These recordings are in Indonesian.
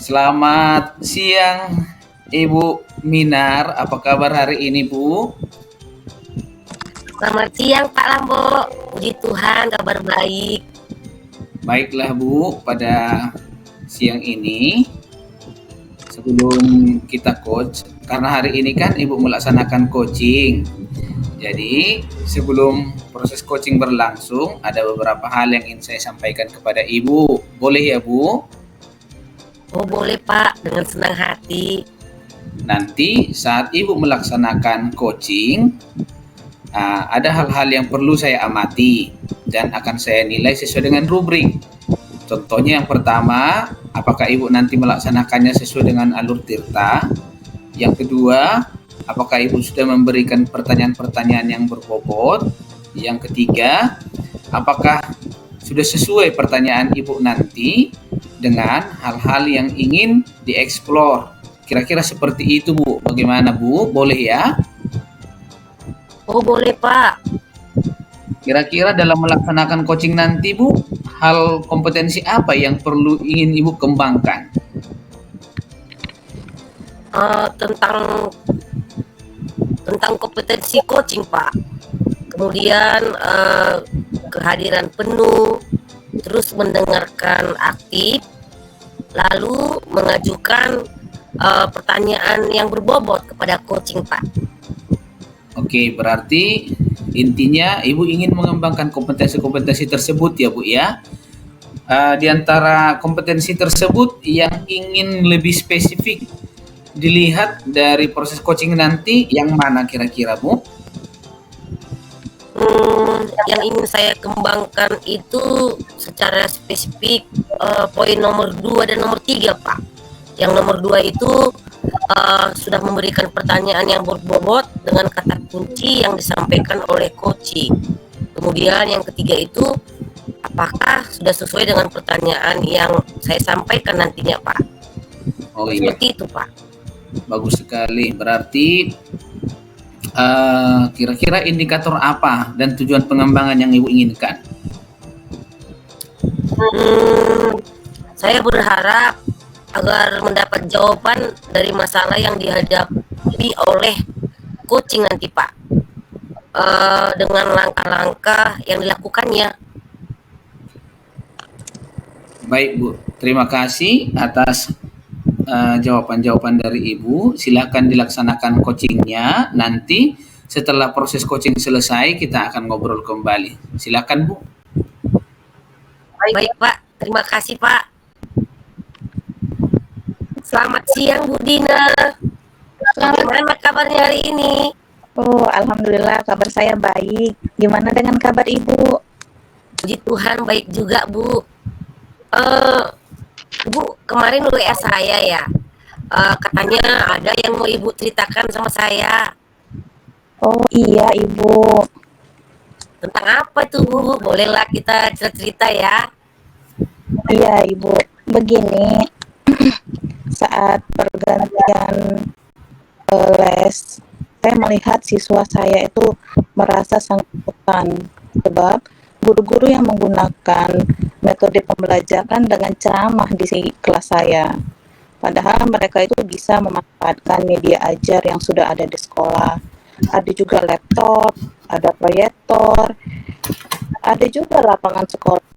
Selamat siang, Ibu Minar. Apa kabar hari ini, Bu? Selamat siang Pak Lambo, puji Tuhan kabar baik. Baiklah, Bu. Pada siang ini, sebelum kita coach, karena hari ini kan Ibu melaksanakan coaching. Jadi, sebelum proses coaching berlangsung, ada beberapa hal yang ingin saya sampaikan kepada Ibu. Boleh ya, Bu? Oh boleh Pak, dengan senang hati. Nanti saat Ibu melaksanakan coaching, ada hal-hal yang perlu saya amati dan akan saya nilai sesuai dengan rubrik. Contohnya yang pertama, apakah Ibu nanti melaksanakannya sesuai dengan alur tirta? Yang kedua, apakah Ibu sudah memberikan pertanyaan-pertanyaan yang berbobot? Yang ketiga, apakah sudah sesuai pertanyaan Ibu nanti dengan hal-hal yang ingin dieksplor? Kira-kira seperti itu, Bu. Bagaimana, Bu? Boleh ya? Oh boleh Pak. Kira-kira dalam melaksanakan coaching nanti, Bu, hal kompetensi apa yang perlu ingin Ibu kembangkan? Tentang kompetensi coaching Pak. Kemudian kehadiran penuh, terus mendengarkan aktif, lalu mengajukan pertanyaan yang berbobot kepada coaching Pak. Oke, berarti intinya Ibu ingin mengembangkan kompetensi-kompetensi tersebut ya, Bu ya. Di antara kompetensi tersebut yang ingin lebih spesifik dilihat dari proses coaching nanti yang mana kira-kira, Bu? Yang ingin saya kembangkan itu secara spesifik poin nomor 2 dan nomor 3 Pak. Yang nomor 2 itu sudah memberikan pertanyaan yang berbobot dengan kata kunci yang disampaikan oleh coaching. Kemudian yang ketiga itu apakah sudah sesuai dengan pertanyaan yang saya sampaikan nantinya Pak. Oh iya, Seperti itu Pak. bagus sekali. Berarti kira-kira indikator apa dan tujuan pengembangan yang Ibu inginkan? Saya berharap agar mendapat jawaban dari masalah yang dihadapi oleh coaching nanti Pak, dengan langkah-langkah yang dilakukannya. Baik, Bu. Terima kasih atas jawaban-jawaban dari Ibu. Silakan dilaksanakan coachingnya. Nanti setelah proses coaching selesai, kita akan ngobrol kembali. Silakan, Bu. Baik Pak, terima kasih Pak. Selamat siang Bu Dina. Bagaimana kabarnya hari ini? Oh, alhamdulillah kabar saya baik. Gimana dengan kabar Ibu? Puji Tuhan baik juga Bu. Bu, kemarin WA saya ya. Katanya ada yang mau Ibu ceritakan sama saya. Oh iya Ibu. Tentang apa tuh Bu? Bolehlah kita cerita-cerita ya. Iya Ibu. Begini, saat pergantian les, saya melihat siswa saya itu merasa sangat tertekan sebab guru-guru yang menggunakan metode pembelajaran dengan ceramah di kelas saya. Padahal mereka itu bisa memanfaatkan media ajar yang sudah ada di sekolah. Ada juga laptop, ada proyektor, ada juga lapangan sekolah.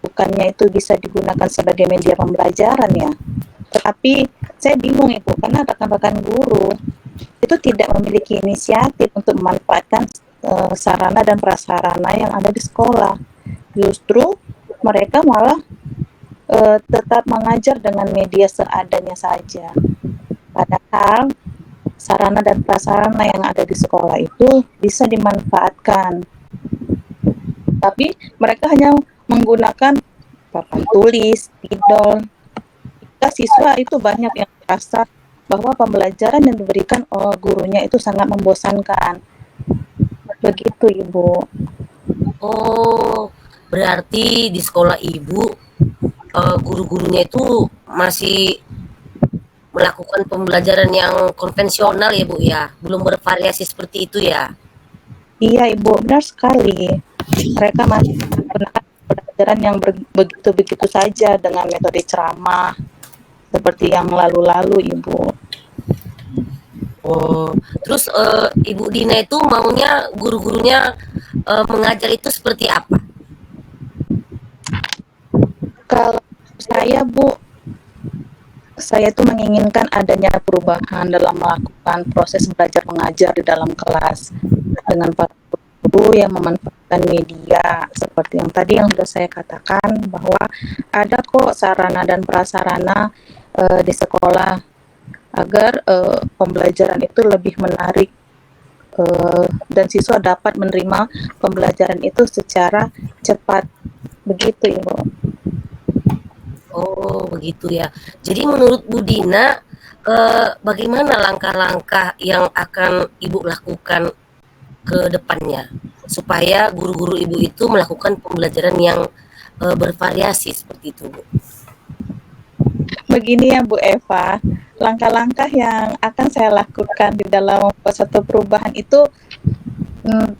Bukannya itu bisa digunakan sebagai media pembelajaran ya. Tetapi saya bingung Ibu, karena rekan-rekan guru itu tidak memiliki inisiatif untuk memanfaatkan sarana dan prasarana yang ada di sekolah. Justru mereka malah tetap mengajar dengan media seadanya saja. Padahal sarana dan prasarana yang ada di sekolah itu bisa dimanfaatkan. Tapi mereka hanya menggunakan papan tulis, spidol. Siswa itu banyak yang merasa bahwa pembelajaran yang diberikan oleh gurunya itu sangat membosankan. Begitu Ibu. Oh, berarti di sekolah Ibu guru-gurunya itu masih melakukan pembelajaran yang konvensional ya Bu ya, belum bervariasi seperti itu ya. Iya Ibu, benar sekali. Mereka masih menggunakan pembelajaran yang begitu-begitu saja dengan metode ceramah. seperti yang lalu-lalu, Ibu. Oh, terus Ibu Dina itu maunya guru-gurunya mengajar itu seperti apa? Kalau saya, Bu, saya tuh menginginkan adanya perubahan dalam melakukan proses belajar mengajar di dalam kelas dengan para guru yang memanfaatkan media seperti yang tadi yang sudah saya katakan, bahwa ada kok sarana dan prasarana di sekolah agar pembelajaran itu lebih menarik, dan siswa dapat menerima pembelajaran itu secara cepat. Begitu, Ibu. Oh, begitu ya. Jadi menurut Bu Dina, bagaimana langkah-langkah yang akan Ibu lakukan ke depannya supaya guru-guru Ibu itu melakukan pembelajaran yang bervariasi seperti itu, Bu? Begini ya Bu Eva, langkah-langkah yang akan saya lakukan di dalam membuat satu perubahan itu,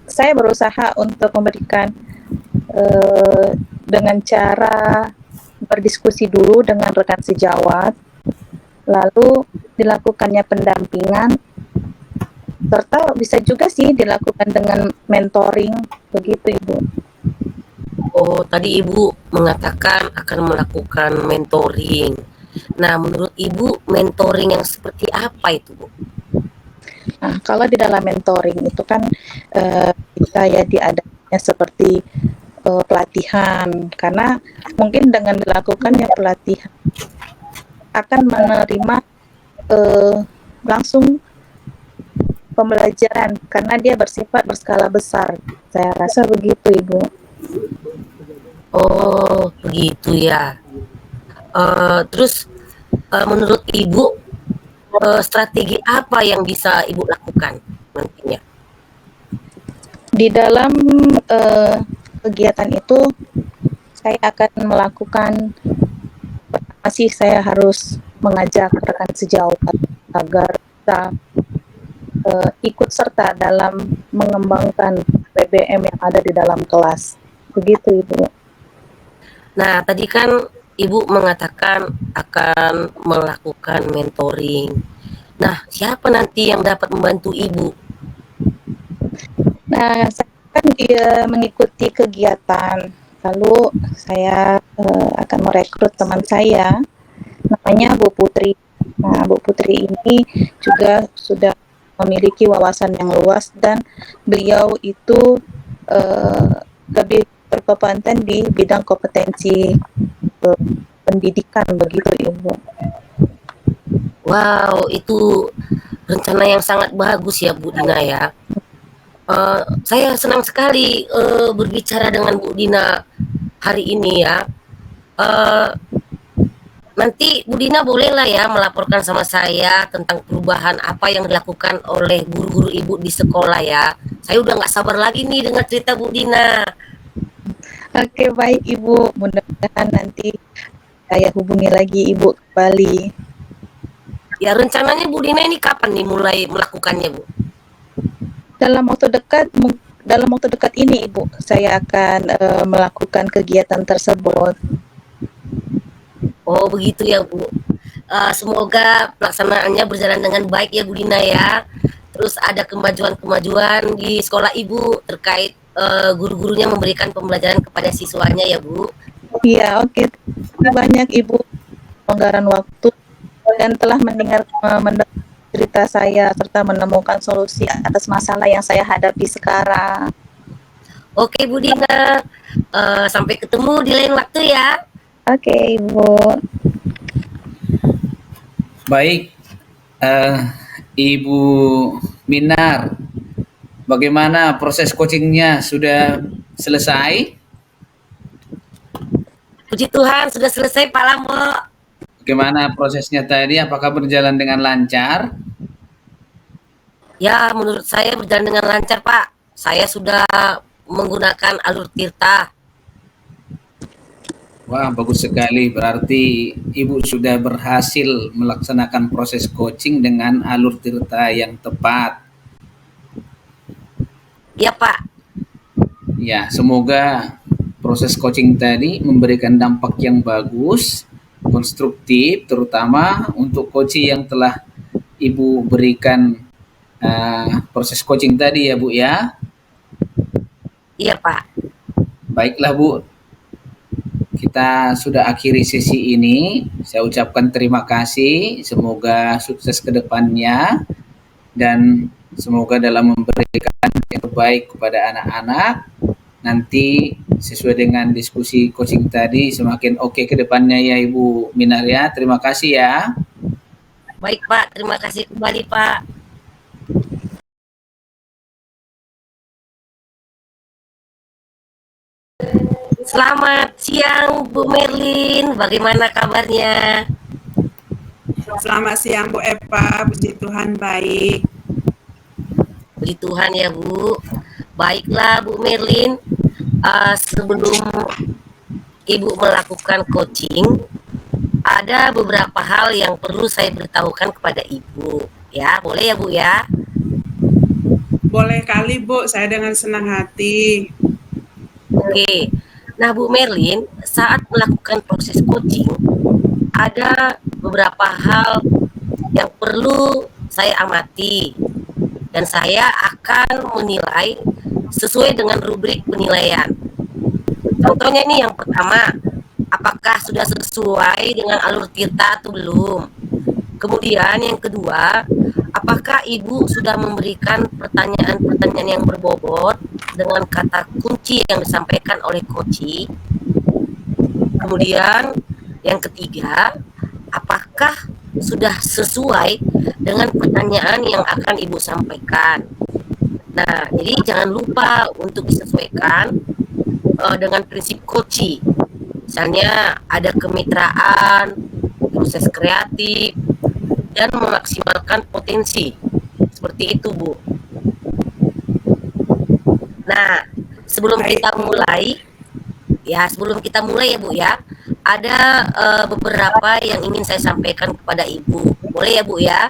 saya berusaha untuk memberikan dengan cara berdiskusi dulu dengan rekan sejawat, lalu dilakukannya pendampingan, serta bisa juga sih dilakukan dengan mentoring, begitu Ibu. Oh, tadi Ibu mengatakan akan melakukan mentoring. Nah, menurut Ibu mentoring yang seperti apa itu, Bu? Nah, kalau di dalam mentoring itu kan kita ya diadakannya seperti pelatihan, karena mungkin dengan dilakukannya pelatihan akan menerima langsung pembelajaran karena dia bersifat berskala besar. Saya rasa begitu, Ibu. Oh, begitu ya. Terus menurut Ibu strategi apa yang bisa Ibu lakukan nantinya? Di dalam kegiatan itu saya akan melakukan, masih saya harus mengajak rekan sejawat agar kita ikut serta dalam mengembangkan PBM yang ada di dalam kelas. Begitu, Ibu. Nah, tadi kan Ibu mengatakan akan melakukan mentoring. Nah, siapa nanti yang dapat membantu Ibu? Nah, saya kan mengikuti kegiatan, lalu saya akan merekrut teman saya, namanya Bu Putri. Nah, Bu Putri ini juga sudah memiliki wawasan yang luas dan beliau itu lebih berkompeten di bidang kompetensi pendidikan, begitu Ibu. Wow, itu rencana yang sangat bagus ya Bu Dina ya. Saya senang sekali berbicara dengan Bu Dina hari ini ya. Nanti Bu Dina bolehlah ya melaporkan sama saya tentang perubahan apa yang dilakukan oleh guru-guru Ibu di sekolah ya. Saya udah nggak sabar lagi nih dengar cerita Bu Dina. Oke, baik Ibu. Mudah-mudahan nanti saya hubungi lagi Ibu kembali. Ya rencananya Bu Dina ini kapan nih mulai melakukannya Bu? Dalam waktu dekat ini Ibu, saya akan melakukan kegiatan tersebut. Oh begitu ya Bu. Semoga pelaksanaannya berjalan dengan baik ya Bu Dina ya. Terus ada kemajuan-kemajuan di sekolah Ibu terkait guru-gurunya memberikan pembelajaran kepada siswanya ya Bu. Iya, oke. Terima banyak Ibu pelonggaran waktu dan telah mendengar cerita saya serta menemukan solusi atas masalah yang saya hadapi sekarang. Oke Bu Dina, sampai ketemu di lain waktu ya. Oke, Ibu. Baik, Ibu Minar, bagaimana proses coachingnya? Sudah selesai? Puji Tuhan sudah selesai Pak Lambo. Bagaimana prosesnya tadi? Apakah berjalan dengan lancar? Ya menurut saya berjalan dengan lancar Pak. Saya sudah menggunakan alur tirta. Wah, bagus sekali. Berarti Ibu sudah berhasil melaksanakan proses coaching dengan alur tirta yang tepat. Ya Pak. Ya, semoga proses coaching tadi memberikan dampak yang bagus konstruktif, terutama untuk coaching yang telah Ibu berikan proses coaching tadi ya Bu ya. Iya Pak. Baiklah Bu, kita sudah akhiri sesi ini. Saya ucapkan terima kasih, semoga sukses ke depannya dan semoga dalam memberikan yang terbaik kepada anak-anak. Nanti sesuai dengan diskusi coaching tadi semakin oke ke depannya ya Ibu Minar ya. Terima kasih ya. Baik Pak, terima kasih kembali Pak. Selamat siang Bu Merlin, bagaimana kabarnya? Selamat siang Bu Eva, puji Tuhan baik. Puji Tuhan ya Bu. Baiklah Bu Merlin, sebelum Ibu melakukan coaching, ada beberapa hal yang perlu saya beritahukan kepada Ibu. Ya, boleh ya Bu ya? Boleh kali Bu, saya dengan senang hati. Oke. Nah Bu Merlin, saat melakukan proses coaching, ada beberapa hal yang perlu saya amati dan saya akan menilai sesuai dengan rubrik penilaian. Contohnya nih yang pertama, apakah sudah sesuai dengan alur tirta atau belum? Kemudian yang kedua, apakah Ibu sudah memberikan pertanyaan-pertanyaan yang berbobot dengan kata kunci yang disampaikan oleh coach? Kemudian yang ketiga, apakah sudah sesuai dengan pertanyaan yang akan Ibu sampaikan? Nah, jadi jangan lupa untuk disesuaikan dengan prinsip coach. Misalnya ada kemitraan, proses kreatif, dan memaksimalkan potensi. Seperti itu, Bu. Nah, sebelum kita mulai ya Bu ya, ada beberapa yang ingin saya sampaikan kepada Ibu. Boleh ya Bu ya?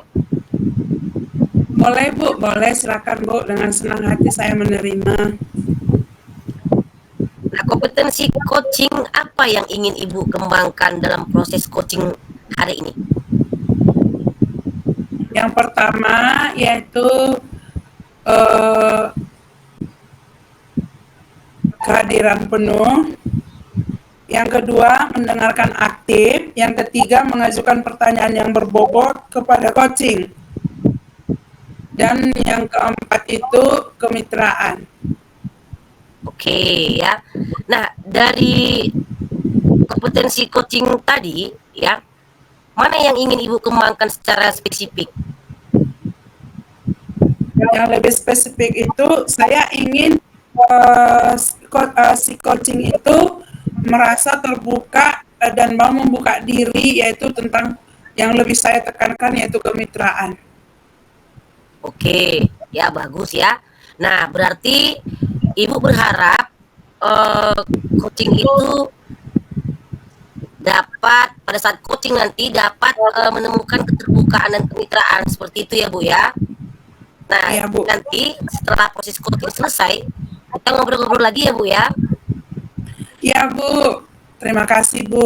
Boleh Bu, boleh silakan Bu, dengan senang hati saya menerima. Nah, kompetensi coaching apa yang ingin Ibu kembangkan dalam proses coaching hari ini? Yang pertama yaitu kehadiran penuh. Yang kedua, mendengarkan aktif. Yang ketiga, mengajukan pertanyaan yang berbobot kepada coaching. Dan yang keempat itu kemitraan. Oke ya. Nah, dari kompetensi coaching tadi ya, mana yang ingin Ibu kembangkan secara spesifik? Yang lebih spesifik itu saya ingin si coaching itu merasa terbuka dan mau membuka diri, yaitu tentang yang lebih saya tekankan yaitu kemitraan. Oke, ya bagus ya. Nah, berarti Ibu berharap coaching itu dapat pada saat coaching nanti dapat menemukan keterbukaan dan kemitraan seperti itu ya Bu ya. Nah, Ya, Bu. nanti setelah proses coaching selesai, kita ngobrol-ngobrol lagi ya Bu ya. Ya Bu, terima kasih Bu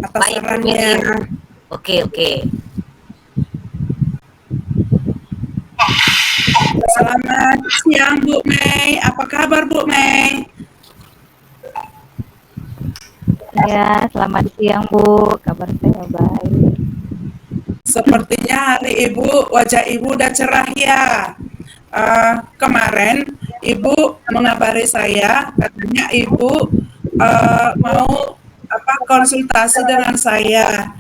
atas Baik, Bu sarannya. Merlin. Oke. Selamat siang Bu Mei, apa kabar Bu Mei? Ya, selamat siang Bu, kabar saya baik. Sepertinya hari Ibu, wajah Ibu udah cerah ya. Kemarin Ibu mengabari saya, katanya Ibu mau konsultasi dengan saya.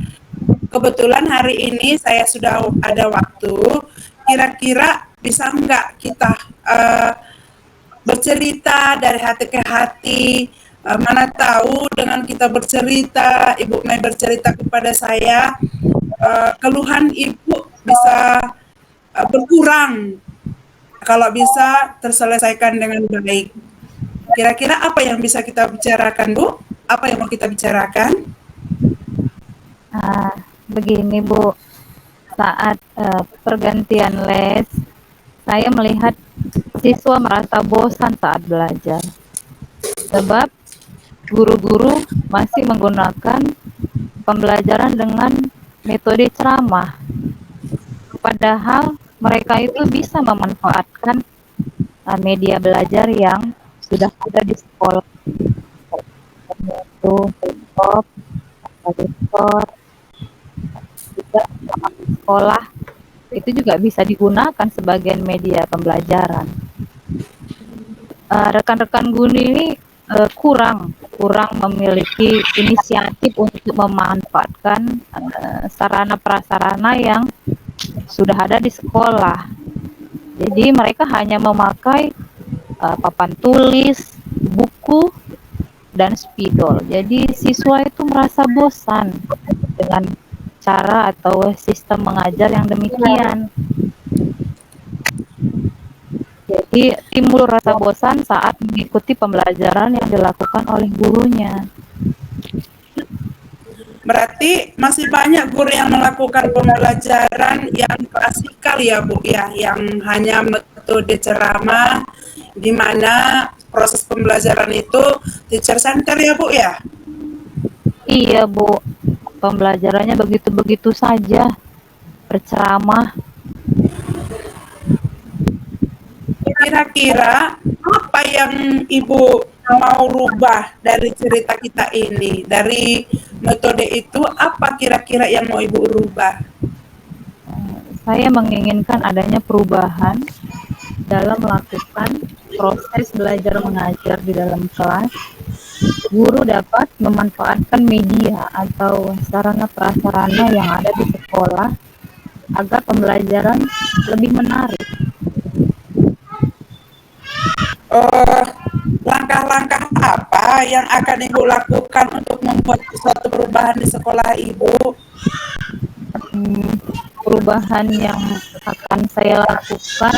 Kebetulan hari ini saya sudah ada waktu. Kira-kira bisa nggak kita bercerita dari hati ke hati? Mana tahu dengan kita bercerita, Ibu Mei bercerita kepada saya, keluhan Ibu bisa berkurang. Kalau bisa terselesaikan dengan baik. Kira-kira apa yang bisa kita bicarakan, Bu? Apa yang mau kita bicarakan? Begini Bu, saat pergantian les, saya melihat siswa merasa bosan saat belajar. Sebab guru-guru masih menggunakan pembelajaran dengan metode ceramah. Padahal mereka itu bisa memanfaatkan media belajar yang sudah ada di sekolah, yaitu laptop, monitor, juga di sekolah itu juga bisa digunakan sebagai media pembelajaran. Rekan-rekan guru ini kurang memiliki inisiatif untuk memanfaatkan sarana prasarana yang sudah ada di sekolah. Jadi mereka hanya memakai papan tulis, buku, dan spidol. Jadi siswa itu merasa bosan dengan cara atau sistem mengajar yang demikian. Jadi timbul rasa bosan saat mengikuti pembelajaran yang dilakukan oleh gurunya. Berarti masih banyak guru yang melakukan pembelajaran yang klasikal ya Bu ya, yang hanya metode ceramah di mana proses pembelajaran itu teacher center ya Bu ya. Iya Bu, pembelajarannya begitu-begitu saja, berceramah. Kira-kira apa yang Ibu mau rubah dari cerita kita ini? Dari metode itu apa kira-kira yang mau Ibu rubah? Saya menginginkan adanya perubahan dalam melakukan proses belajar mengajar di dalam kelas. Guru dapat memanfaatkan media atau sarana prasarana yang ada di sekolah agar pembelajaran lebih menarik. Langkah-langkah apa yang akan Ibu lakukan untuk membuat suatu perubahan di sekolah Ibu? Perubahan yang akan saya lakukan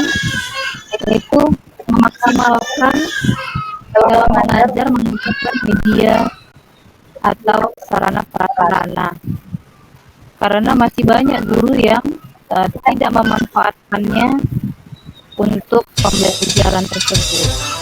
yaitu memaksimalkan dalam mengajar menggunakan media atau sarana prasarana, karena masih banyak guru yang tidak memanfaatkannya untuk pembelajaran tersebut.